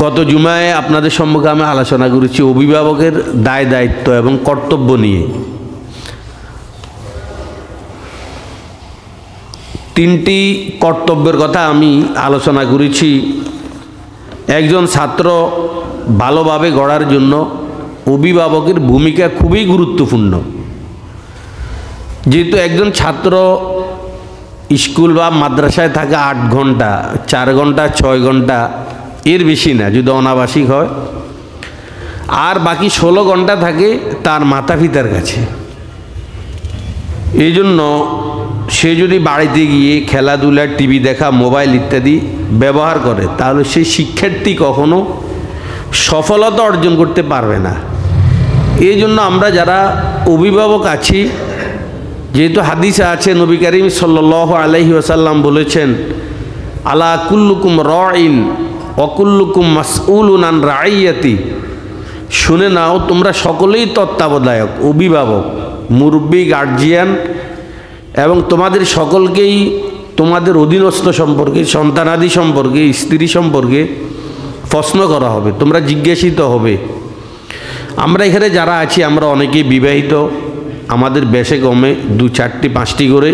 গত জুমায় আপনাদের সম্মুখে আমি আলোচনা করেছি অভিভাবকের দায় দায়িত্ব এবং কর্তব্য নিয়ে। তিনটি কর্তব্যের কথা আমি আলোচনা করেছি। একজন ছাত্র ভালোভাবে গড়ার জন্য অভিভাবকের ভূমিকা খুবই গুরুত্বপূর্ণ। যেহেতু একজন ছাত্র স্কুল বা মাদ্রাসায় থাকে 8 ঘন্টা, 4 ঘন্টা 6 ঘন্টা, এর বেশি না যদি অনাবাসিক হয়, আর বাকি 16 ঘন্টা থাকে তার মাতা পিতার কাছে। এই জন্য সে যদি বাড়িতে গিয়ে খেলাধুলা, টিভি দেখা, মোবাইল ইত্যাদি ব্যবহার করে, তাহলে সেই শিক্ষার্থী কখনো সফলতা অর্জন করতে পারবে না। এই জন্য আমরা যারা অভিভাবক আছি, যেহেতু হাদিসে আছে নবী করিম সাল্লাল্লাহু আলাইহি ওয়াসাল্লাম বলেছেন, আলা কুল্লুকুম রাইন ওয়া কুল্লুকুম মাসউলুন আন রাইয়াতি, শুনে নাও তোমরা সকলেই তত্ত্বাবধায়ক, অভিভাবক, মুরব্বী, গার্জিয়ান, এবং তোমাদের সকলকেই তোমাদের অধীনস্থ সম্পর্কে, সন্তানাদি সম্পর্কে, স্ত্রী সম্পর্কে প্রশ্ন করা হবে, তোমরা জিজ্ঞাসিত হবে। আমরা এখানে যারা আছি আমরা অনেকেই বিবাহিত, আমাদের বেশে কমে 2, 4, 5টি করে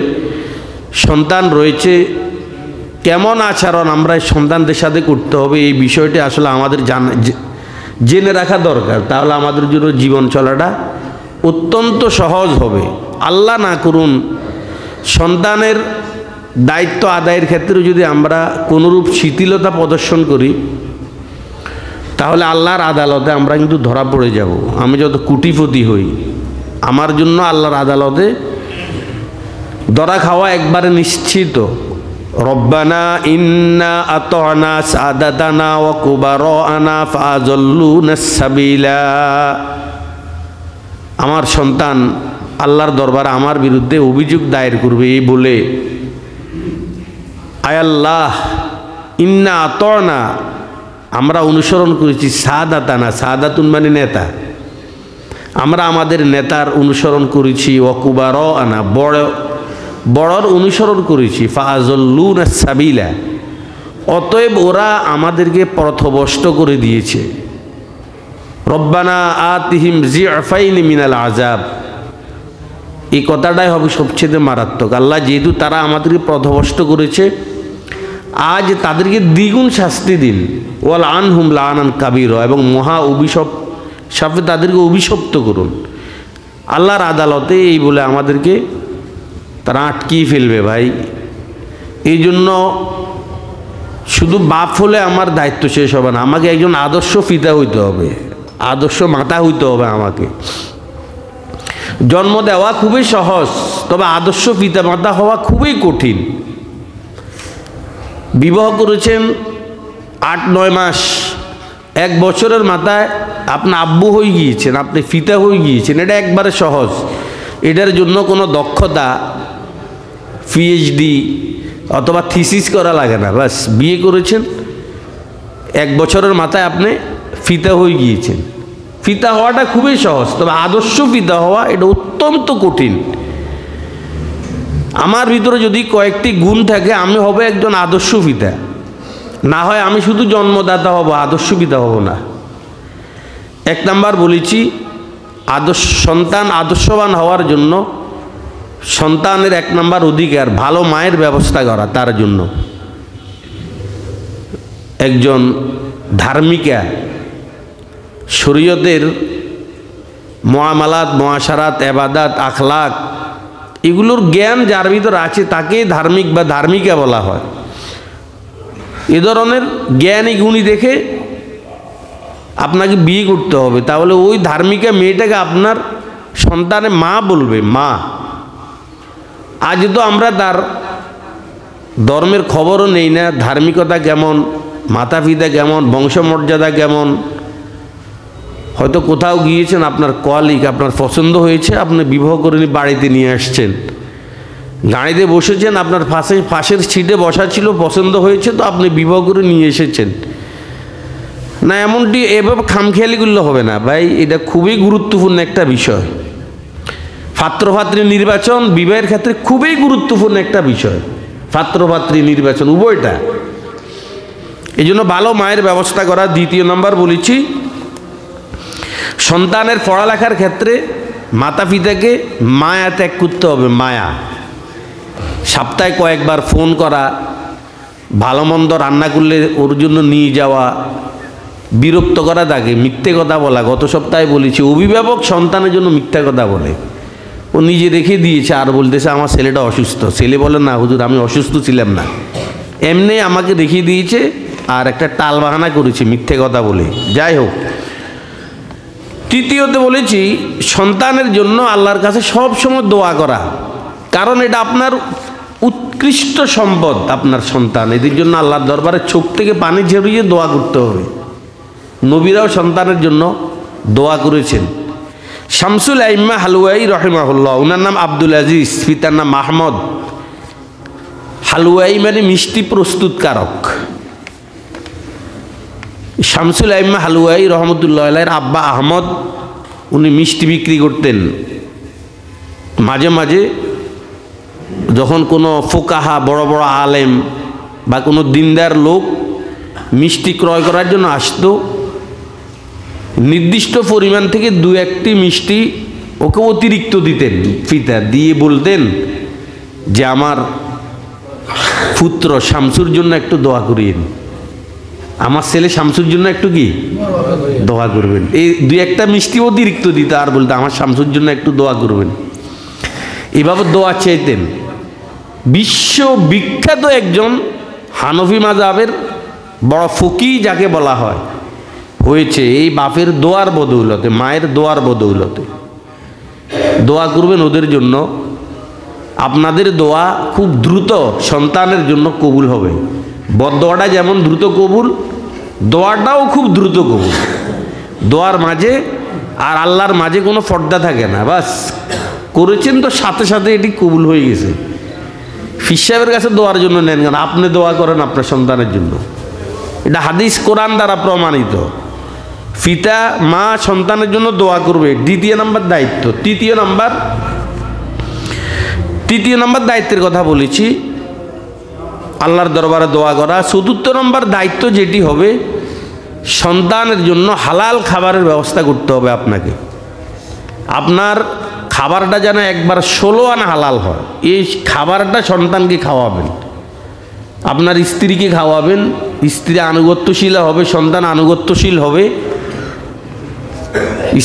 সন্তান রয়েছে। কেমন আচরণ আমরা সন্তানদের সাথে করতে হবে এই বিষয়টি আসলে আমাদের জেনে রাখা দরকার, তাহলে আমাদের জন্য জীবন চলাটা অত্যন্ত সহজ হবে। আল্লাহ না করুন সন্তানের দায়িত্ব আদায়ের ক্ষেত্রে যদি আমরা কোনোরূপ শিথিলতা প্রদর্শন করি, তাহলে আল্লাহর আদালতে আমরা কিন্তু ধরা পড়ে যাব। আমি যত কোটিপতি হই, আমার জন্য আল্লাহর আদালতে ধরা খাওয়া একবারে নিশ্চিত। রব্বানা ইন্না আতানা সাদাতানা ওয়া কুবারানা ফাযাল্লুনাস সাবিলা, আমার সন্তান আল্লাহর দরবারে আমার বিরুদ্ধে অভিযোগ দায়ের করবে এই বলে, আয় আল্লাহ ইন্না আতানা, আমরা অনুসরণ করেছি সাদাতানা, সাদাতুন মানে নেতা, আমরা আমাদের নেতার অনুসরণ করেছি, ওয়া কুবারানা বড়র অনুসরণ করেছি, ফাযাল্লুনাস সাবিলা, অতএব ওরা আমাদেরকে পথভ্রষ্ট করে দিয়েছে। রব্বানা আতিহিম যিফাইনি মিনাল আযাব, এই কথাটাই হবে সবচেয়ে মারাত্মক। আল্লাহ যেহেতু তারা আমাদেরকে পথভ্রষ্ট করেছে, আজ তাদেরকে দ্বিগুণ শাস্তি দিন। ওয়াল আনহুম লানান কাবীরা, এবং মহা অভিশাপ সাথে তাদেরকে অভিশপ্ত করুন। আল্লাহর আদালতে এই বলে আমাদেরকে তারা আটকিয়ে ফেলবে ভাই। এই জন্য শুধু বাপ হলে আমার দায়িত্ব শেষ হবে না, আমাকে একজন আদর্শ পিতা হইতে হবে, আদর্শ মাতা হইতে হবে। আমাকে জন্ম দেওয়া খুবই সহজ, তবে আদর্শ পিতা মাতা হওয়া খুবই কঠিন। বিবাহ করেছেন 8-9 মাস, 1 বছরের মাথায় আপনি আব্বু হয়ে গিয়েছেন, আপনি পিতা হয়ে গিয়েছেন, এটা একবারে সহজ। এটার জন্য কোনো দক্ষতা, পিএইচডি অথবা থিসিস করা লাগে না, বাস বিয়ে করেছেন, 1 বছরের মাথায় আপনি পিতা হয়ে গিয়েছেন। পিতা হওয়াটা খুবই সহজ, তবে আদর্শ পিতা হওয়া এটা অত্যন্ত কঠিন। আমার ভিতরে যদি কয়েকটি গুণ থাকে, আমি হব একজন আদর্শ পিতা। না হয় আমি শুধু জন্মদাতা হব, আদর্শ পিতা হব না। 1 নাম্বার বলেছি, সন্তান আদর্শবান হওয়ার জন্য সন্তানের 1 নাম্বার অধিকার ভালো মায়ের ব্যবস্থা করা। তার জন্য একজন ধার্মিকা শরীয়তের মুআমালাত, মুআশারাত, ইবাদত, আখলাক, এগুলোর জ্ঞান যার ভিতর আছে তাকে ধার্মিক বা ধার্মিকা বলা হয়। এ ধরনের জ্ঞানী গুণী দেখে আপনাকে বিয়ে করতে হবে, তাহলে ওই ধার্মিকা মেয়েটাকে আপনার সন্তানের মা বলবে, মা। আজ তো আমরা তার ধর্মের খবরও নেই না, ধার্মিকতা কেমন, মাতা পিতা কেমন, বংশমর্যাদা কেমন। হয়তো কোথাও গিয়েছেন, আপনার কলিগ আপনার পছন্দ হয়েছে, আপনি বিবাহ করে বাড়িতে নিয়ে আসছেন, গাড়িতে বসেছেন, আপনার পাশের সিটে বসা ছিল, পছন্দ হয়েছে তো আপনি বিবাহ করে নিয়ে এসেছেন। না, এমনটি এভাবে খামখেয়ালি করলে হবে না ভাই, এটা খুবই গুরুত্বপূর্ণ একটা বিষয়। পাত্রপাত্রী নির্বাচন বিবাহের ক্ষেত্রে খুবই গুরুত্বপূর্ণ একটা বিষয়। পাত্রপাত্রী নির্বাচন উভয়টা। এই জন্য ভালো মায়ের ব্যবস্থা করা। দ্বিতীয় নম্বর বলেছি, সন্তানের পড়ালেখার ক্ষেত্রে মাতা পিতাকে মায়া ত্যাগ করতে হবে। মায়া, সপ্তাহে কয়েকবার ফোন করা, ভালো মন্দ রান্না করলে ওর জন্য নিয়ে যাওয়া, বিরক্ত করা তাকে, মিথ্যে কথা বলা। গত সপ্তাহে বলেছি অভিভাবক সন্তানের জন্য মিথ্যা কথা বলে, ও নিজে রেখে দিয়েছে আর বলতেছে আমার ছেলেটা অসুস্থ। ছেলে বলে না হুজুর আমি অসুস্থ ছিলাম না, এমনি আমাকে রেখে দিয়েছে আর একটা টাল বাহানা করেছে মিথ্যে কথা বলে। যাই হোক, তৃতীয়তে বলেছি সন্তানের জন্য আল্লাহর কাছে সব সময় দোয়া করা, কারণ এটা আপনার উৎকৃষ্ট সম্পদ। আপনার সন্তান, এদের জন্য আল্লাহর দরবারে চোখ থেকে পানি ঝরিয়ে দোয়া করতে হবে। নবীরাও সন্তানের জন্য দোয়া করেছেন। শামসুল আইম্মা হালুয়াই রহিমাহুল্লাহ, ওনার নাম আব্দুল আজিজ, পিতার নাম আহমদ। হালুয়াই মানে মিষ্টি প্রস্তুতকারক। শামসুল আইম্মা হালুয়াই রহমতুল্লাহ আলাইহির আব্বা আহমদ, উনি মিষ্টি বিক্রি করতেন। মাঝে মাঝে যখন কোনো ফোকাহা, বড় বড় আলেম বা কোনো দিনদার লোক মিষ্টি ক্রয় করার জন্য আসতো, নির্দিষ্ট পরিমাণ থেকে দু একটি মিষ্টি ওকে অতিরিক্ত দিতেন পিতা, দিয়ে বলতেন যে আমার পুত্র শামসুর জন্য একটু দোয়া করিয়েন, আমার ছেলে শামসুর জন্য একটু কি দোয়া করবেন। এই দুই একটা মিষ্টি অতিরিক্ত দিত আর বলতো আমার শামসুর জন্য একটু দোয়া করবেন। এভাবে দোয়া চাইতেন। বিশ্ব বিখ্যাত একজন হানফি মাযহাবের বড় ফকিহ যাকে বলা হয় হয়েছে এই বাপের দোয়ার বদৌলতে, মায়ের দোয়ার বদৌলতে। দোয়া করবেন ওদের জন্য, আপনাদের দোয়া খুব দ্রুত সন্তানের জন্য কবুল হবে। বদদোয়াটা যেমন দ্রুত কবুল, দোয়াটাও খুব দ্রুত কবুল। দোয়ার মাঝে আর আল্লাহর মাঝে কোনো পর্দা থাকে না, বাস করেছেন তো সাথে সাথে এটি কবুল হয়ে গেছে। ফির সাহেবের কাছে দোয়ার জন্য নেন কেন, আপনি দোয়া করেন আপনার সন্তানের জন্য। এটা হাদিস কোরআন দ্বারা প্রমাণিত। পিতা মা সন্তানের জন্য দোয়া করবে, দ্বিতীয় নাম্বার দায়িত্ব। তৃতীয় নাম্বার দায়িত্বের কথা বলেছি, আল্লাহর দরবারে দোয়া করা। চতুর্থ নম্বর দায়িত্ব যেটি হবে, সন্তানের জন্য হালাল খাবারের ব্যবস্থা করতে হবে আপনাকে। আপনার খাবারটা যেন একবার 16 আনা হালাল হয়, এই খাবারটা সন্তানকে খাওয়াবেন। আপনার স্ত্রীকে খাওয়াবেন, স্ত্রী আনুগত্যশীল হবে, সন্তান আনুগত্যশীল হবে।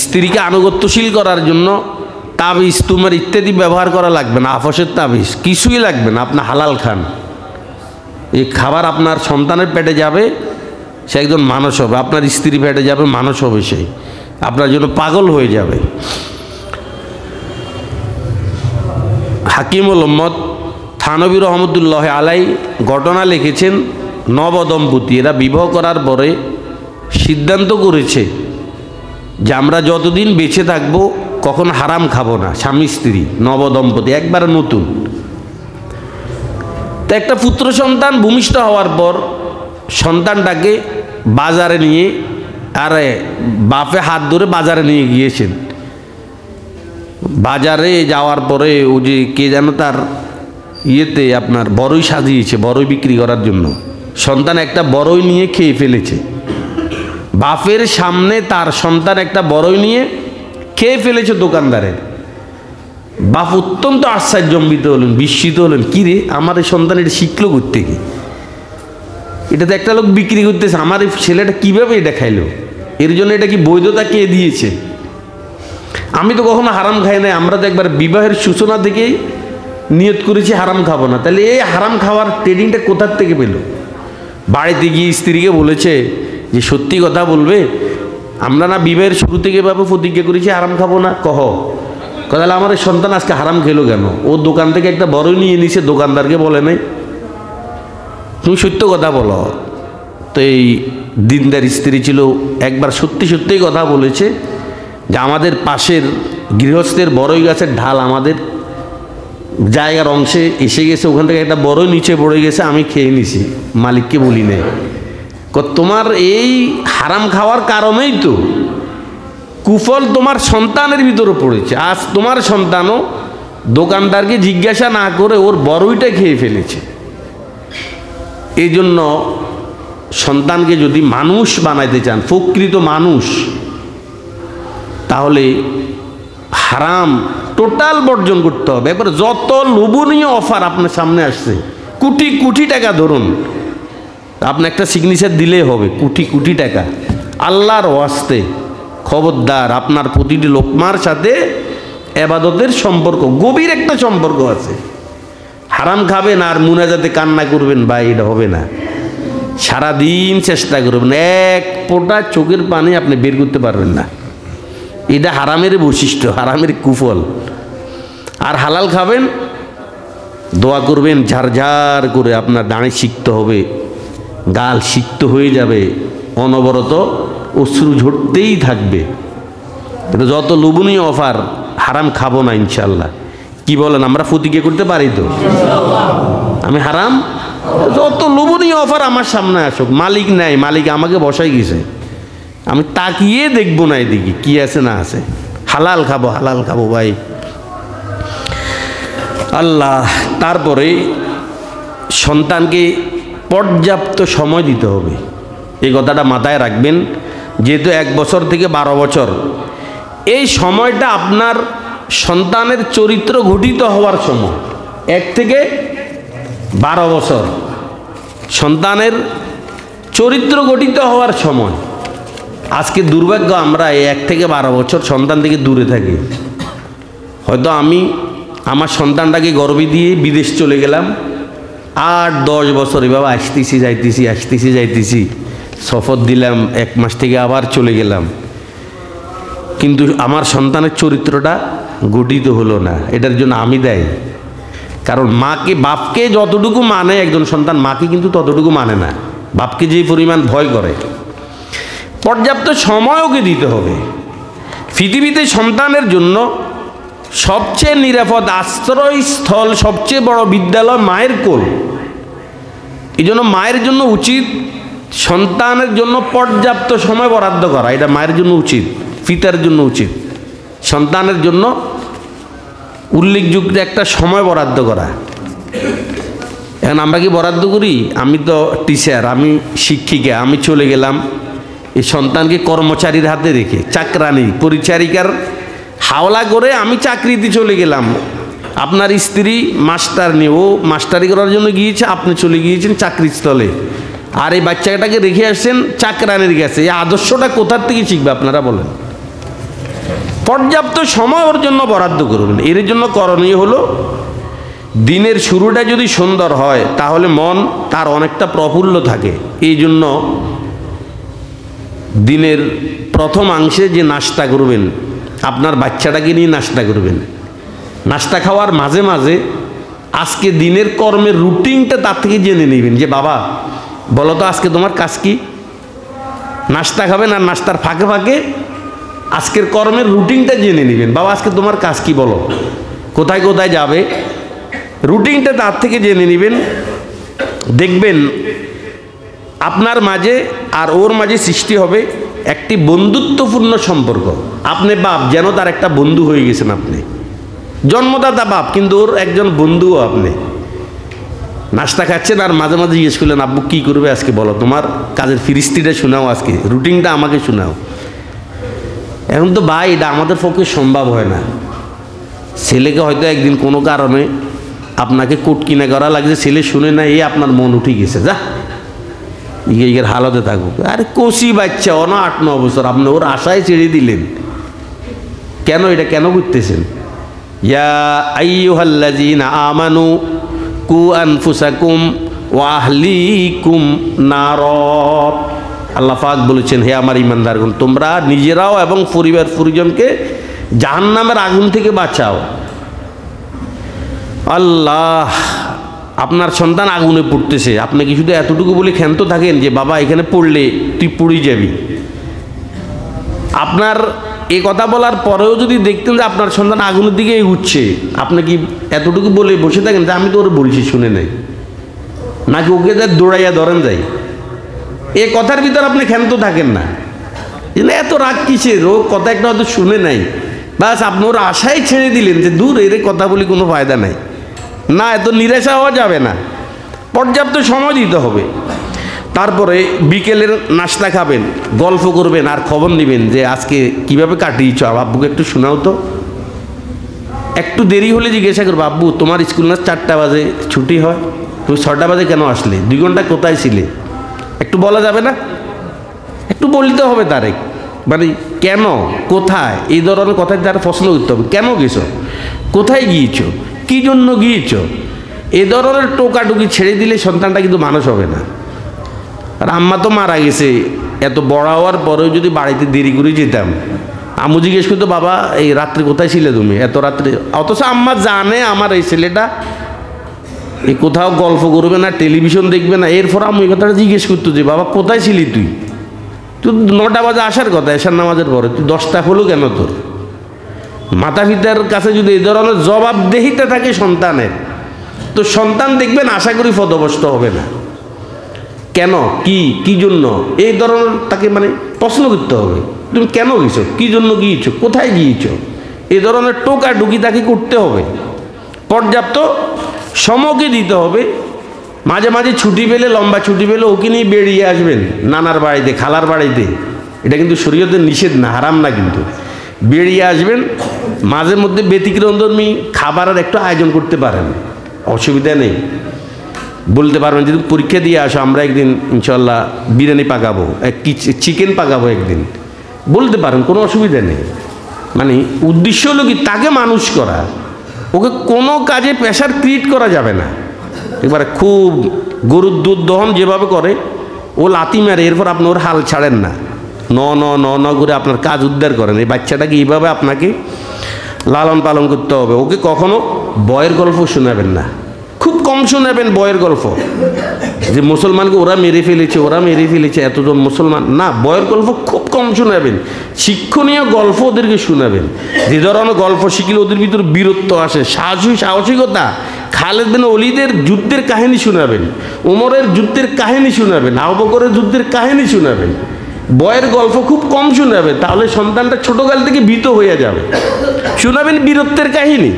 স্ত্রীকে আনুগত্যশীল করার জন্য তাবিজ তুমার ইত্যাদি ব্যবহার করা লাগবে না, আফসের তাবিজ কিছুই লাগবে না। আপনি হালাল খান, এই খাবার আপনার সন্তানের পেটে যাবে, সে একজন মানুষ হবে। আপনার স্ত্রী পেটে যাবে, মানুষ হবে, সেই আপনার জন্য পাগল হয়ে যাবে। হাকিমুল উম্মত থানবী রহমতুল্লাহ আলাই ঘটনা লিখেছেন, নবদম্পতি এরা বিবাহ করার পরে সিদ্ধান্ত করেছে যে আমরা যতদিন বেঁচে থাকবো কখন হারাম খাবো না। স্বামী স্ত্রী নবদম্পতি, একবার নতুন। তো একটা পুত্র সন্তান ভূমিষ্ঠ হওয়ার পর সন্তানটাকে বাজারে নিয়ে, আরে বাপে হাত ধরে বাজারে নিয়ে গিয়েছেন। বাজারে যাওয়ার পরে ও যে কে যেন তার ইয়েতে আপনার বড়ই সাজিয়েছে বড়ই বিক্রি করার জন্য। সন্তান একটা বড়ই নিয়ে খেয়ে ফেলেছে, বাপের সামনে তার সন্তান একটা বড়ই নিয়ে খেয়ে ফেলেছে দোকানদারের। বাপ অত্যন্ত আশ্চর্যজম্বিত হলেন, বিস্মিত হলেন, কী রে আমার এই সন্তান এটা শিখলো কোত্থেকে? এটা তো একটা লোক বিক্রি করতেছে, আমার এই ছেলেটা কীভাবে এটা খাইলো? এর জন্য এটা কি বৈধতা কে দিয়েছে? আমি তো কখনো হারাম খাই নাই, আমরা তো একবার বিবাহের সূচনা থেকেই নিয়ত করেছি হারাম খাবো না। তাহলে এই হারাম খাওয়ার ট্রেনিংটা কোথার থেকে পেল? বাড়িতে গিয়ে স্ত্রীকে বলেছে যে সত্যি কথা বলবে, আমরা না বিবাহের শুরু থেকে এভাবে প্রতিজ্ঞা করেছি হারাম খাবো না। তাহলে আমার এই সন্তান আজকে হারাম খেলো কেন? ও দোকান থেকে একটা বড়ই নিয়ে নিছে, দোকানদারকে বলে নাই। তুমি সত্য কথা বলো। তো এই দিনদার স্ত্রী ছিল, একবার সত্যি সত্যিই কথা বলেছে যে আমাদের পাশের গৃহস্থের বড়ই গাছের ঢাল আমাদের জায়গার অংশে এসে গেছে, ওখান থেকে একটা বড়ই নিচে পড়ে গেছে, আমি খেয়ে নিছি, মালিককে বলি নাই। তোমার এই হারাম খাওয়ার কারণেই তো কুফল তোমার সন্তানের ভিতরে পড়েছে। আজ তোমার সন্তানও দোকানদারকে জিজ্ঞাসা না করে ওর বড়ইটা খেয়ে ফেলেছে। এই জন্য সন্তানকে যদি মানুষ বানাইতে চান, প্রকৃত মানুষ, তাহলে হারাম টোটাল বর্জন করতে হবে। একবার যত লোভনীয় অফার আপনার সামনে আসছে, কোটি কোটি টাকা ধরুন, আপনি একটা সিগনেচার দিলেই হবে, কোটি কোটি টাকা, আল্লাহর ওয়াস্তে খবরদার, আপনার প্রতিটি লোকমার সাথে এবাদতের সম্পর্ক, গভীর একটা সম্পর্ক আছে। হারাম খাবেন আর মুনাজাতে কান্না করবেন, ভাই এটা হবে না। সারাদিন চেষ্টা করবেন, এক ফোঁটা চোখের পানি আপনি বের করতে পারবেন না। এটা হারামের বৈশিষ্ট্য, হারামের কুফল। আর হালাল খাবেন, দোয়া করবেন ঝারঝার করে, আপনার দাঁড়ে শিখতে হবে, গাল সিক্ত হয়ে যাবে, অনবরত অশ্রু ঝরতেই থাকবে। কিন্তু যত লোভনীয় অফার, হারাম খাবো না ইনশাল্লাহ। কি বলেন, আমরা প্রতিজ্ঞা করতে পারি তো? আমি হারাম, যত লোভনীয় অফার আমার সামনে আসুক, মালিক নাই, মালিক আমাকে বসাই গেছে, আমি তাকিয়ে দেখবো না এদিকে কি আছে না আছে, হালাল খাবো, হালাল খাবো ভাই। আল্লাহ, তারপরে সন্তানকে পর্যাপ্ত সময় দিতে হবে, এই কথাটা মাথায় রাখবেন। যেহেতু 1 বছর থেকে 12 বছর, এই সময়টা আপনার সন্তানের চরিত্র গঠিত হওয়ার সময়। 1 থেকে 12 বছর সন্তানের চরিত্র গঠিত হওয়ার সময়। আজকে দুর্ভাগ্য, আমরা এই 1 থেকে 12 বছর সন্তান থেকে দূরে থাকি। হয়তো আমি আমার সন্তানটাকে গর্বে দিয়ে বিদেশ চলে গেলাম, 8-10 বছর এভাবে আসতেছি যাইতেছি, সফর দিলাম, 1 মাস থেকে আবার চলে গেলাম, কিন্তু আমার সন্তানের চরিত্রটা গঠিত হলো না। এটার জন্য আমি দায়ী। কারণ মাকে, বাপকে যতটুকু মানে একজন সন্তান, মাকে কিন্তু ততটুকু মানে না। বাপকে যে পরিমাণ ভয় করে, পর্যাপ্ত সময় ওকে দিতে হবে। পৃথিবীতে সন্তানের জন্য সবচেয়ে নিরাপদ আশ্রয়স্থল, সবচেয়ে বড় বিদ্যালয় মায়ের কোল। এই জন্য মায়ের জন্য উচিত সন্তানের জন্য পর্যাপ্ত সময় বরাদ্দ করা। এটা মায়ের জন্য উচিত, পিতার জন্য উচিত, সন্তানের জন্য উল্লেখযোগ্য একটা সময় বরাদ্দ করা। এখন আমরা কি বরাদ্দ করি? আমি তো টিচার, আমি শিক্ষিকা, আমি চলে গেলাম এই সন্তানকে কর্মচারীর হাতে রেখে, চাকরানি পরিচারিকার হাওলা করে আমি চাকরিতে চলে গেলাম। আপনার স্ত্রী মাস্টার নিয়ে, ও মাস্টারি করার জন্য গিয়েছে, আপনি চলে গিয়েছেন চাকরিস্থলে, আর এই বাচ্চাটাকে রেখে আসছেন চাকরানির কাছে। এই আদর্শটা কোথার থেকে শিখবে আপনারা বলেন? পর্যাপ্ত সময় ওর জন্য বরাদ্দ করবেন। এর জন্য করণীয় হলো, দিনের শুরুটা যদি সুন্দর হয় তাহলে মন তার অনেকটা প্রফুল্ল থাকে। এই জন্য দিনের প্রথম অংশে যে নাস্তা করবেন, আপনার বাচ্চাটাকে নিয়ে নাস্তা করবেন। নাস্তা খাওয়ার মাঝে মাঝে আজকে দিনের কর্মের রুটিনটা তার থেকে জেনে নেবেন, যে বাবা বলো তো আজকে তোমার কাজ কি? নাস্তা খাবেন আর নাস্তার ফাঁকে ফাঁকে আজকের কর্মের রুটিনটা জেনে নেবেন। বাবা আজকে তোমার কাজ কি বলো, কোথায় কোথায় যাবে, রুটিনটা তার থেকে জেনে নেবেন। দেখবেন আপনার মাঝে আর ওর মাঝে সৃষ্টি হবে একটি বন্ধুত্বপূর্ণ সম্পর্ক। আপনি বাপ, যেন তার একটা বন্ধু হয়ে গেছেন। আপনি জন্মদাতা বাপ, কিন্তু ওর একজন বন্ধুও আপনি। নাস্তা খাচ্ছেন আর মাঝে মাঝে জিজ্ঞেস করলেন, আব্বু কী করবে আজকে বলো, তোমার কাজের ফিরিস্তিটা শোনাও, আজকে রুটিনটা আমাকে শোনাও। এখন তো ভাই এটা আমাদের পক্ষে সম্ভব হয় না। ছেলেকে হয়তো একদিন কোনো কারণে আপনাকে কোট কিনা করা লাগছে, ছেলে শুনে না, এই আপনার মন উঠে গেছে, যা ইয়ের হালতে থাকুক। আরে কচি বাচ্চা, 8-9 বছর, আপনি ওর আশায় ছেড়ে দিলেন কেন? এটা কেন করতেছেন? ইয়া আইয়ুহাল্লাযীনা আমানু কু আনফুসাকুম ওয়া আহলিকুম নার। আল্লাহ পাক বলেছেন, হে আমার ঈমানদারগণ, তোমরা নিজেরাও এবং পরিবার পরিজনকে জাহান্নামের আগুন থেকে বাঁচাও। আল্লাহ, আপনার সন্তান আগুনে পড়তেছে, আপনি কি শুধু এতটুকু বলে ক্ষান্ত থাকেন যে বাবা এখানে পড়লে তুই পড়ে যাবি? আপনার এই কথা বলার পরেও যদি দেখতেন যে আপনার সন্তান আগুনের দিকে এগুচ্ছে, আপনি কি এতটুকু বলে বসে থাকেন যে আমি তো ওর বলছি শুনে নেই, নাকি ওকে দৌড়াইয়া ধরেন যাই? এ কথার ভিতর আপনি ক্ষান্ত থাকেন না, এত রাগ কিসের? ও কথা একটা হয়তো শুনে নাই, বাস আপনি ওর আশায় ছেড়ে দিলেন যে দূর, এর কথা বলি কোনো ফায়দা নাই। না, এত নিরাশা হওয়া যাবে না, পর্যাপ্ত সময় দিতে হবে। তারপরে বিকেলের নাস্তা খাবেন, গল্প করবেন আর খবর নেবেন যে আজকে কিভাবে কাটিয়েছ, আব্বুকে একটু শোনাও তো। একটু দেরি হলে জিজ্ঞাসা করবো, আব্বু তোমার স্কুল না 4টা বাজে ছুটি হয়, তুমি 6টা বাজে কেন আসলে, 2 ঘন্টা কোথায় ছিলে, একটু বলা যাবে না? একটু বলতে হবে তারে, মানে কেন, কোথায়, এই ধরনের কথায় তারা প্রশ্ন করতে হবে। কেন গেছো, কোথায় গিয়েছো, কী জন্য গিয়েছো, এ ধরনের টোকাটুকি ছেড়ে দিলে সন্তানটা কিন্তু মানুষ হবে না। আর আম্মা তো মারা গেছে, এত বড় হওয়ার পরেও যদি বাড়িতে দেরি করে যেতাম, আম্মু জিজ্ঞেস করতো বাবা এই রাত্রে কোথায় ছিলে তুমি, এত রাত্রে, অথচ আম্মা জানে আমার এই ছেলেটা এই কোথাও গল্প করবে না, টেলিভিশন দেখবে না। এরপর আম্মু এই কথাটা জিজ্ঞেস করতো যে বাবা কোথায় ছিলি তুই, তুই 9টা বাজে আসার কথা এশার নামাজের পরে, তুই 10টা হলো কেন তোর? মাতা পিতার কাছে যদি এই ধরনের জবাবদেহিতা থাকে সন্তানের, তো সন্তান দেখবেন আশা করি পদভস্ত হবে না। কেন, কি জন্য, এই ধরনের তাকে মানে প্রশ্ন করতে হবে, তুমি কেন গিয়েছো, কী জন্য গিয়েছো, কোথায় গিয়েছো, এই ধরনের টোকাটুকি তাকে করতে হবে। পর্যাপ্ত সময়কে দিতে হবে। মাঝে মাঝে ছুটি পেলে, লম্বা ছুটি পেলে ওকে নিয়ে বেরিয়ে আসবেন নানার বাড়িতে, খালার বাড়িতে। এটা কিন্তু শরীয়তের নিষেধ না, হারাম না, কিন্তু বেরিয়ে আসবেন। মাঝে মধ্যে ব্যতিক্রমধর্মী খাবারের একটু আয়োজন করতে পারেন, অসুবিধা নেই। বলতে পারবেন যদি পরীক্ষা দিয়ে আসো, আমরা একদিন ইনশাল্লাহ বিরিয়ানি পাকাবো, চিকেন পাকাবো একদিন, বলতে পারেন, কোনো অসুবিধা নেই। মানে উদ্দেশ্য হলো কি তাকে মানুষ করা, ওকে কোনো কাজে প্রেশার ক্রিয়েট করা যাবে না। এবারে খুব গরুর দুধ দহন যেভাবে করে ও লাথি মারে, এরপর আপনি ওর হাল ছাড়েন না, ন করে আপনার কাজ উদ্ধার করেন। এই বাচ্চাটাকে এইভাবে আপনাকে লালন পালন করতে হবে। ওকে কখনো বয়ের গল্প শোনাবেন না, খুব কম শোনাবেন বয়ের গল্প, যে মুসলমানকে ওরা মেরে ফেলেছে এতজন মুসলমান, না, বয়ের গল্প খুব কম শোনাবেন। শিক্ষণীয় গল্প ওদেরকে শোনাবেন, যে ধরনের গল্প শিখলে ওদের ভিতরে বীরত্ব আসে, সাহসিকতা। খালেদ বিন ওয়ালিদের যুদ্ধের কাহিনী শোনাবেন, ওমরের যুদ্ধের কাহিনী শোনাবেন, আবু বকরের যুদ্ধের কাহিনী শোনাবেন। বয়ের গল্প খুব কম শোনাবেন, তাহলে সন্তানটা ছোটকাল থেকে ভীত হয়ে যাবে। শোনাবেন বীরত্বের কাহিনী।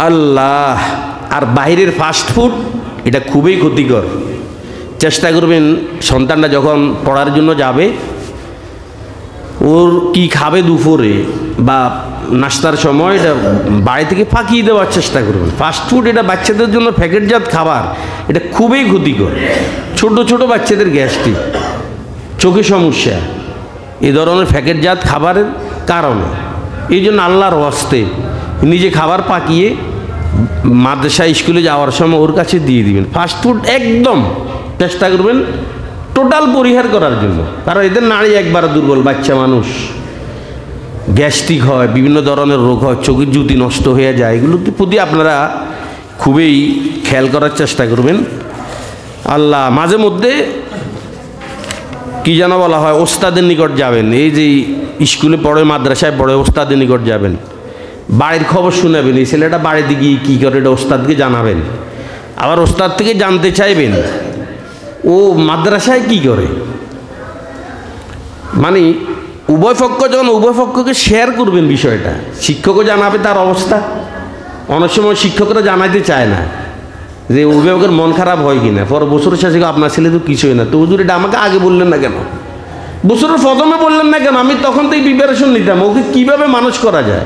আল্লাহ, আর বাইরের ফাস্ট ফুড এটা খুবই ক্ষতিকর। চেষ্টা করবেন সন্তানটা যখন পড়ার জন্য যাবে, ওর কি খাবে দুপুরে বা নাস্তার সময়, এটা বাড়ি থেকে ফাঁকিয়ে দেওয়ার চেষ্টা করবেন। ফাস্টফুড এটা বাচ্চাদের জন্য প্যাকেটজাত খাবার, এটা খুবই ক্ষতিকর। ছোট বাচ্চাদের গ্যাস্ট্রিক, চোখে সমস্যা, এই ধরনের প্যাকেটজাত খাবারের কারণে। এই জন্য আল্লাহর ওয়াস্তে নিজে খাবার পাকিয়ে মাদ্রাসা স্কুলে যাওয়ার সময় ওর কাছে দিয়ে দিবেন। ফাস্টফুড একদম চেষ্টা করবেন টোটাল পরিহার করার জন্য, কারণ এদের নাড়ি একবারে দুর্বল, বাচ্চা মানুষ, গ্যাস্ট্রিক হয়, বিভিন্ন ধরনের রোগ হয়, চোখের জ্যোতি নষ্ট হয়ে যায়। এগুলোর প্রতি আপনারা খুবই খেয়াল করার চেষ্টা করবেন। আল্লাহ, মাঝে মধ্যে কি যেন বলা হয়, ওস্তাদের নিকট যাবেন। এই যে স্কুলে পড়ে, মাদ্রাসায় পড়ে, ওস্তাদের নিকট যাবেন, বাড়ির খবর শোনাবেন। এই ছেলেটা বাড়িতে গিয়ে কী করে এটা ওস্তাদকে জানাবেন। আবার ওস্তাদ থেকে জানতে চাইবেন ও মাদ্রাসায় কি করে। মানে উভয় পক্ষ যখন উভয় পক্ষকে শেয়ার করবেন বিষয়টা, শিক্ষকও জানাবে তার অবস্থা। অনেক সময় শিক্ষকরা জানাইতে চায় না যে অভিভাবকের মন খারাপ হয় কিনা, পর বছরের শেষে আপনার ছেলে তো কিছুই না, তো হুজুর এটা আমাকে আগে বললেন না কেন, বছরের প্রথমে বললেন না কেন, আমি তখন থেকে প্রিপারেশন নিতাম ওকে কীভাবে মানুষ করা যায়,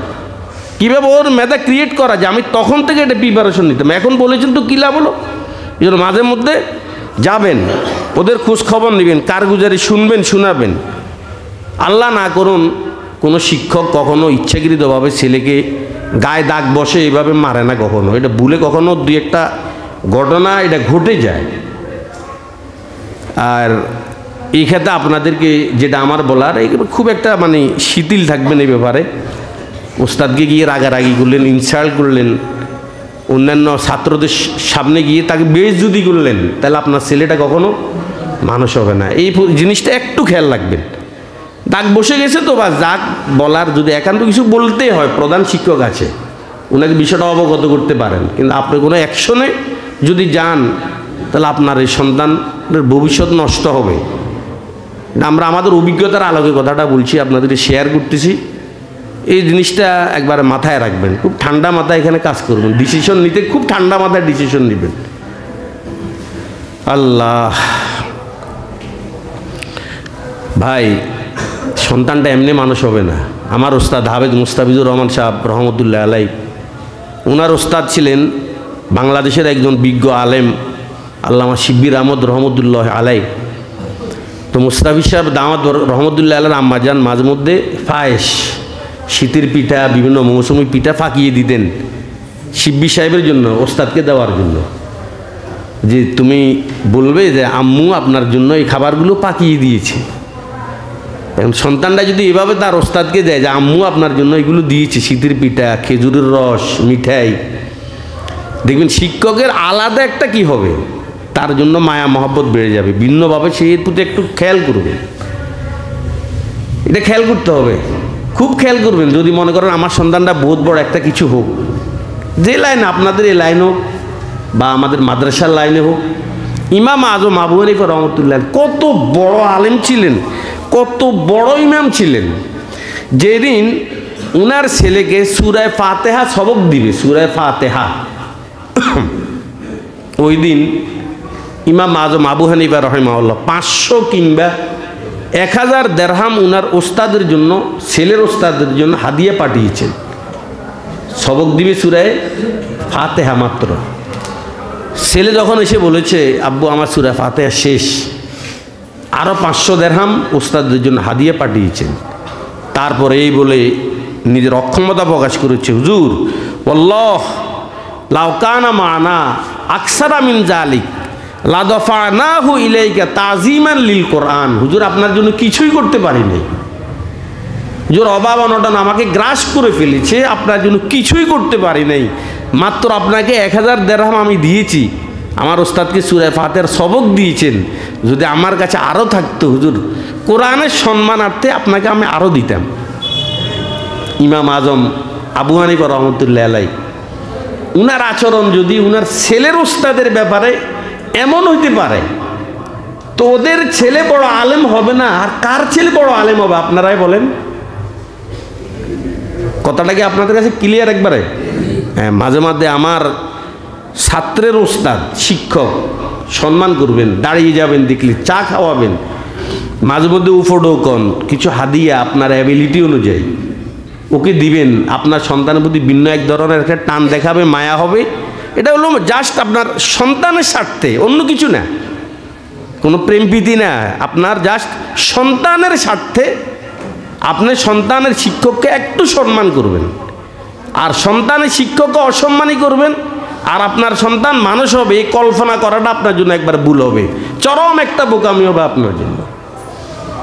কীভাবে ওর মেধা ক্রিয়েট করা যায়, আমি তখন থেকে এটা প্রিপারেশন নিতাম, এখন বলেছেন তো কী লাভ হলো। এই জন্য মাঝে মধ্যে যাবেন, ওদের খোঁজ খবর নেবেন, কারগুজারি শুনবেন, শোনাবেন। আল্লাহ না করুন কোনো শিক্ষক কখনো ইচ্ছাকৃতভাবে ছেলেকে গায়ে দাগ বসে এইভাবে মারে না কখনো, এটা ভুলে কখনো দুই একটা ঘটনা এটা ঘটে যায়। আর এই ক্ষেত্রে আপনাদেরকে যেটা আমার বলার, এগুলো খুব একটা মানে শিথিল থাকবেন এই ব্যাপারে। ওস্তাদকে গিয়ে রাগারাগি করলেন, ইনসাল্ট করলেন, অন্যান্য ছাত্রদের সামনে গিয়ে তাকে বেইজ্জতি করলেন, তাহলে আপনার ছেলেটা কখনো মানুষ হবে না। এই জিনিসটা একটু খেয়াল রাখবেন। দাগ বসে গেছে তো বা যাক বলার, যদি একান্ত কিছু বলতে হয়, প্রধান শিক্ষক আছে, ওনাকে বিষয়টা অবগত করতে পারেন। কিন্তু আপনি কোনো অ্যাকশনে যদি যান, তাহলে আপনার এই সন্তানের ভবিষ্যৎ নষ্ট হবে। আমরা আমাদের অভিজ্ঞতার আলোকে কথাটা বলছি, আপনাদের শেয়ার করতেছি। এই জিনিসটা একবারে মাথায় রাখবেন, খুব ঠান্ডা মাথায় এখানে কাজ করবেন, ডিসিশন নিতে খুব ঠান্ডা মাথায় ডিসিশন নেবেন। আল্লাহ ভাই, সন্তানটা এমনি মানুষ হবে না। আমার ওস্তাদ হাফেজ মুস্তাফিজুর রহমান সাহেব রহমতুল্লাহ আলাই, ওনার ওস্তাদ ছিলেন বাংলাদেশের একজন বিজ্ঞ আলেম আল্লামা শিব্বির আহমদ রহমতুল্লাহ আলাই। তো মুস্তাফিজ সাহেব দামাত রহমতুল্লাহ আলাইর আম্মাজান মাঝে মধ্যে পায়েস, শীতের পিঠা, বিভিন্ন মৌসুমি পিঠা ফাঁকিয়ে দিতেন শিব্বির সাহেবের জন্য, ওস্তাদকে দেওয়ার জন্য, যে তুমি বলবে যে আম্মু আপনার জন্য এই খাবারগুলো পাকিয়ে দিয়েছে। এখন সন্তানটা যদি এভাবে তার ওস্তাদকে দেয় যে আম্মু আপনার জন্য এগুলো দিয়েছে, শীতের পিঠা, খেজুরের রস, মিঠাই, দেখবেন শিক্ষকের আলাদা একটা কি হবে, তার জন্য মায়া মহব্বত বেড়ে যাবে, ভিন্নভাবে সেই এর প্রতি একটু খেয়াল করবে। এটা খেয়াল করতে হবে, খুব খেয়াল করবেন। যদি মনে করেন আমার সন্তানটা বহুত বড় একটা কিছু হোক, যে লাইন আপনাদের এই লাইন হোক বা আমাদের মাদ্রাসার লাইনে হোক, ইমাম আজম আবু হানিফা রহমতুল্লাহ কত বড় আলেম ছিলেন, কত বড় ইমাম ছিলেন। যেদিন উনার ছেলেকে সূরা ফাতিহা সবক দিবে, সূরা ফাতিহা, ওই দিন ইমাম আজম আবু হানিফা রাহিমাহুল্লাহ 500 কিংবা 1000 দিরহাম উনার ওস্তাদের জন্য, ছেলের ওস্তাদের জন্য হাদিয়া পাঠিয়েছেন। সবক দিবে সূরা ফাতিহা মাত্র। ছেলে যখন এসে বলেছে আব্বু আমার সূরা ফাতিহা শেষ, আরও 500 দিরহাম ওস্তাদের জন্য হাদিয়া পাঠিয়েছেন। তারপরে এই বলে নিজের অক্ষমতা প্রকাশ করেছে, হুজুর ওয়াল্লাহ লাউ কানা মানা আকসারা মিন জালিক লাদফানাহু ইলাইকা তাযীমান লিল কোরআন। হুজুর আপনার জন্য কিছুই করতে পারি নাই, হুজুর অভাব অনটন আমাকে গ্রাস করে ফেলেছে, আপনার জন্য কিছুই করতে পারি নাই, মাত্র আপনাকে 1000 দিরহাম আমি দিয়েছি, আমার ওস্তাদকে সূরা ফাতিহার সবক দিয়েছেন, যদি আমার কাছে আরও থাকতো হুজুর কোরআনের সম্মানার্থে আপনাকে আমি আরও দিতাম। ইমাম আজম আবু হানিফা রহমতুল্লাহ আলাই, উনার আচরণ যদি উনার ছেলের ওস্তাদের ব্যাপারে এমন হইতে পারে, তো ওদের ছেলে বড় আলেম হবে না, আর কার ছেলে বড় আলেম হবে আপনারাই বলেন। কথাটা কি আপনাদের কাছে ক্লিয়ার একবারে? হ্যাঁ, মাঝে মাঝে আমার ছাত্রের ওস্তাদ শিক্ষক সম্মান করবেন, দাঁড়িয়ে যাবেন, দেখলে চা খাওয়াবেন, মাঝে মধ্যে উপঢৌকন কিছু হাদিয়া আপনার অ্যাবিলিটি অনুযায়ী ওকে দিবেন। আপনার সন্তানের প্রতি ভিন্ন এক ধরনের একটা টান দেখাবে, মায়া হবে। এটা হলো জাস্ট আপনার সন্তানের স্বার্থে, অন্য কিছু না, কোনো প্রেম প্রীতি না, আপনার জাস্ট সন্তানের স্বার্থে আপনি সন্তানের শিক্ষককে একটু সম্মান করবেন, আর সন্তানের শিক্ষককে অসম্মানই করবেন, আর আপনার সন্তান মানুষ হবে এই কল্পনা করাটা আপনার জন্য একবার ভুল হবে, চরম একটা বোকামি হবে আপনার জন্য।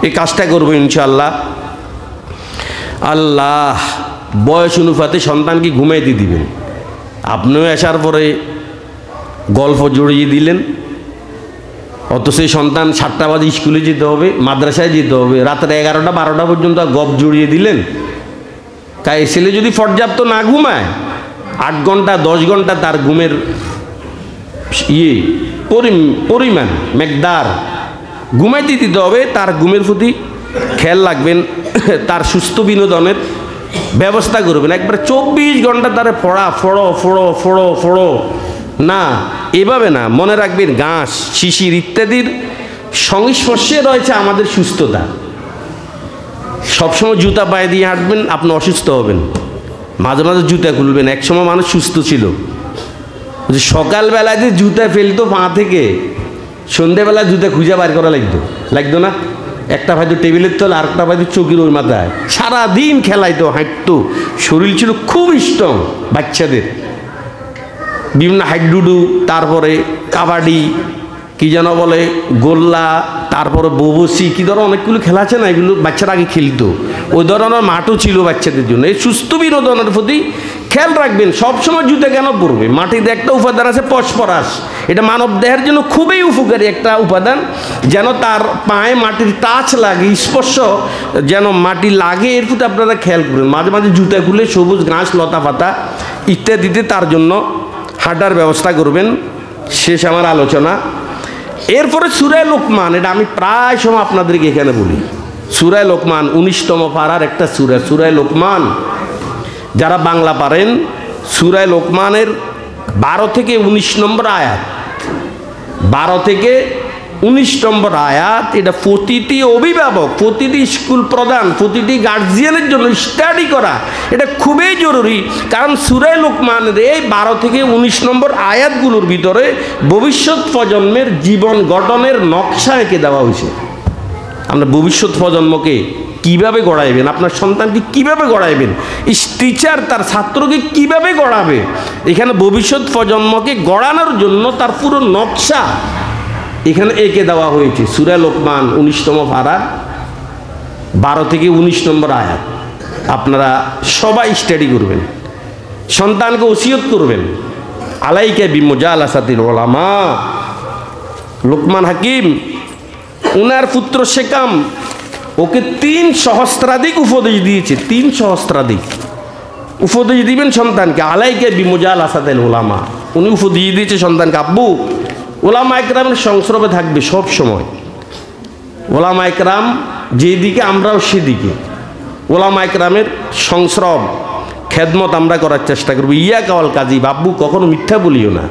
এই কাজটা করবো ইনশাআল্লাহ। আল্লাহ বয়স অনুপাতে সন্তানকে ঘুমাইতে দিবেন। আপনিও আসার পরে গল্প জড়িয়ে দিলেন, অত সেই সন্তান 7টা বাজে স্কুলে যেতে হবে, মাদ্রাসায় যেতে হবে, রাতের 11টা 12টা পর্যন্ত গপ জড়িয়ে দিলেন। তাই ছেলে যদি পর্যাপ্ত না ঘুমায়, 8 ঘন্টা 10 ঘন্টা তার ঘুমের পরিমাণ মেকদার ঘুমাইতে দিতে হবে। তার ঘুমের প্রতি খেয়াল রাখবেন, তার সুস্থ বিনোদনের ব্যবস্থা করবেন। একবারে 24 ঘন্টা তারে ফড়ো না, এভাবে না। মনে রাখবেন ঘাস, শিশির ইত্যাদির সংস্পর্শে রয়েছে আমাদের সুস্থতা। সবসময় জুতা পায়ে দিয়ে হাঁটবেন, আপনি অসুস্থ হবেন। মাঝে মাঝে জুতা খুলবেন। একসময় মানুষ সুস্থ ছিল, সকালবেলায় যে জুতা ফেলতো পা থেকে, সন্ধ্যেবেলা জুতা খুঁজে বার করা লাগতো না? একটা হয়তো টেবিলের তলে, আরেকটা হয়তো চৌকির ওই মাথায়, সারাদিন খেলাইতো, হাঁটতো, শরীর ছিল খুব স্ট্রং। বাচ্চাদের বিভিন্ন হাড্ডুডু, তারপরে কাবাডি, কি যেন বলে, গোল্লা, তারপরে ববসি, কি ধরনের অনেকগুলো খেলা আছে না, এগুলো বাচ্চারা আগে খেলতো। ওই ধরনের মাঠও ছিল বাচ্চাদের জন্য। এই সুস্থ বিনোদনের প্রতি খেয়াল রাখবেন। সবসময় জুতা কেন পরবে? মাটিতে একটা উপাদান আছে ফসফরাস, এটা মানব দেহের জন্য খুবই উপকারী একটা উপাদান। যেন তার পায়ে মাটির টাচ লাগে, স্পর্শ যেন মাটি লাগে, এর প্রতি আপনারা খেয়াল করবেন। মাঝে মাঝে জুতা খুলে সবুজ ঘাস, লতা পাতা ইত্যাদিতে তার জন্য হাঁটার ব্যবস্থা করবেন। শেষ আমার আলোচনা। এরপরে সূরা লোকমান, এটা আমি প্রায় সময় আপনাদেরকে এখানে বলি। সূরা লোকমান 19তম পারার একটা সূরা, সূরা লোকমান। যারা বাংলা পারেন, সূরা লোকমানের 12 থেকে 19 নম্বর আয়াত, 12 থেকে 19 নম্বর আয়াত, এটা প্রতিটি অভিভাবক, প্রতিটি স্কুল প্রধান, প্রতিটি গার্জিয়ানের জন্য স্টাডি করা এটা খুবই জরুরি। কারণ সূরা লোকমানের এই 12 থেকে 19 নম্বর আয়াতগুলোর ভিতরে ভবিষ্যৎ প্রজন্মের জীবন গঠনের নকশা এঁকে দেওয়া হয়েছে। আমরা ভবিষ্যৎ প্রজন্মকে কিভাবে গড়াইবেন, আপনার সন্তানকে কিভাবে গড়াইবেন, টিচার তার ছাত্রকে কিভাবে গড়াবে, এখানে ভবিষ্যৎ প্রজন্মকে গড়ানোর জন্য তার পুরো নকশা এখানে এঁকে দেওয়া হয়েছে। সূরা লোকমান 19তম পারা 12 থেকে 19 নম্বর আয়াত আপনারা সবাই স্টাডি করবেন, সন্তানকে ওসিয়ত করবেন। আলাইকা বিমুজালাসাতিল উলামা, লোকমান হাকিম উনার পুত্র সেকাম ওকে 3 সহস্রাধিক উপদেশ দিয়েছে, 3 সহস্রাধিক উপদেশ দিবেন সন্তানকে। আলাইকা বিমুজালাসাতিল উলামা, উনি উপদেশ দিয়েছে সন্তানকে, আব্বু ওলামা একরামের সংস্রবে থাকবে সব সময়। ওলামা একরাম যেদিকে আমরাও সেদিকে, ওলামা একরামের সংস্রব খেদমত আমরা করার চেষ্টা করবো। ইয়া কাওয়াল কাজী, বাব্বু কখনো মিথ্যা বলিও না,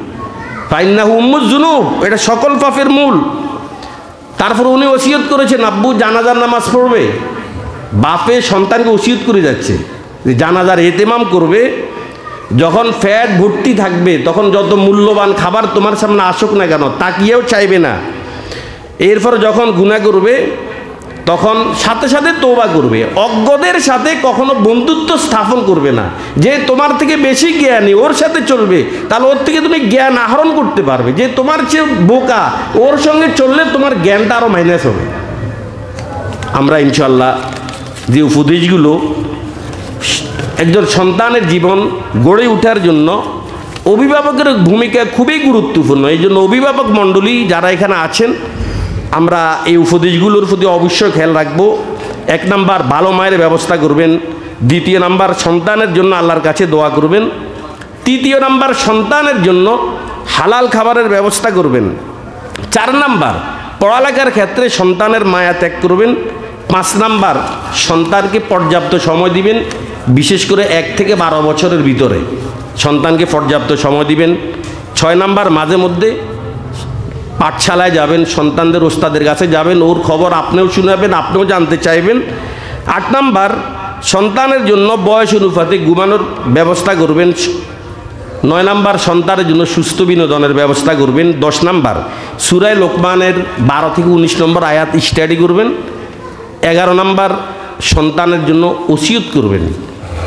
ফাইন্নাহু উম্মুজ জুনুব, এটা সকল পাপের মূল। তারপর উনি ওসিয়ত করেছেন আব্বু জানাজার নামাজ পড়বে। বাপে সন্তানকে ওসিয়ত করে যাচ্ছে যে জানাজার এতেমাম করবে, যখন ফ্যাট ভর্তি থাকবে তখন যত মূল্যবান খাবার তোমার সামনে আসুক না কেন তাকিয়েও চাইবে না। এরপর যখন গুনাহ করবে তখন সাথে সাথে তওবা করবে। অজ্ঞদের সাথে কখনো বন্ধুত্ব স্থাপন করবে না, যে তোমার থেকে বেশি জ্ঞানী ওর সাথে চলবে, তাহলে ওর থেকে তুমি জ্ঞান আহরণ করতে পারবে। যে তোমার চেয়ে বোকা ওর সঙ্গে চললে তোমার জ্ঞানটা আরও মাইনাস হবে। আমরা ইনশাল্লাহ যে উপদেশগুলো একজন সন্তানের জীবন গড়ে ওঠার জন্য অভিভাবকের ভূমিকা খুবই গুরুত্বপূর্ণ। এই জন্য অভিভাবক মণ্ডলী যারা এখানে আছেন আমরা এই উপদেশগুলোর প্রতি অবশ্যই খেয়াল রাখবো। 1 নাম্বার ভালো মায়ের ব্যবস্থা করবেন, 2য় নাম্বার সন্তানের জন্য আল্লাহর কাছে দোয়া করবেন, 3য় নাম্বার সন্তানের জন্য হালাল খাবারের ব্যবস্থা করবেন, 4 নাম্বার পড়ালেখার ক্ষেত্রে সন্তানের মায়া ত্যাগ করবেন, 5 নাম্বার সন্তানকে পর্যাপ্ত সময় দিবেন, বিশেষ করে 1 থেকে 12 বছরের ভিতরে সন্তানকে পর্যাপ্ত সময় দিবেন। 6 নাম্বার মাঝে মধ্যে পাঠশালায় যাবেন, সন্তানদের ওস্তাদের কাছে যাবেন, ওর খবর আপনিও শোনাবেন, আপনিও জানতে চাইবেন। 8 নাম্বার সন্তানের জন্য বয়স অনুপাতে ঘুমানোর ব্যবস্থা করবেন। 9 নাম্বার সন্তানের জন্য সুস্থ বিনোদনের ব্যবস্থা করবেন। 10 নাম্বার সূরা লোকমানের 12 থেকে 19 নম্বর আয়াত স্টাডি করবেন। 11 নাম্বার সন্তানের জন্য ওসিয়ত করবেন,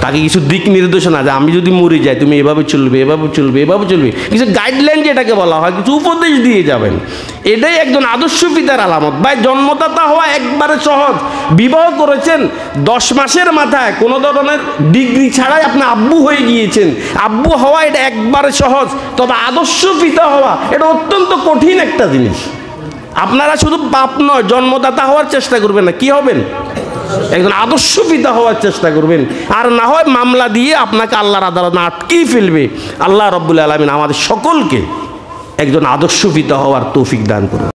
তাকে কিছু দিক নির্দেশনা, যে আমি যদি মরে যাই তুমি এভাবে চলবে, এভাবে চলবে, এভাবে চলবে, কিছু গাইডলাইন যেটাকে বলা হয়, কিছু উপদেশ দিয়ে যাবেন। এটাই একজন আদর্শ পিতার আলামত। ভাই জন্মদাতা হওয়া একবারে সহজ, বিবাহ করেছেন 10 মাসের মাথায় কোনো ধরনের ডিগ্রি ছাড়াই আপনি আব্বু হয়ে গিয়েছেন, আব্বু হওয়া এটা একবারে সহজ। তবে আদর্শ পিতা হওয়া এটা অত্যন্ত কঠিন একটা জিনিস। আপনারা শুধু বাপ নয় জন্মদাতা হওয়ার চেষ্টা করবেন না, কি হবেন? একজন আদর্শ পিতা হওয়ার চেষ্টা করবেন। আর না হয় মামলা দিয়ে আপনাকে আল্লাহর আদালতে আটকেই ফেলবে। আল্লাহ রাব্বুল আলামিন আমাদের সকলকে একজন আদর্শ পিতা হওয়ার তৌফিক দান করুন।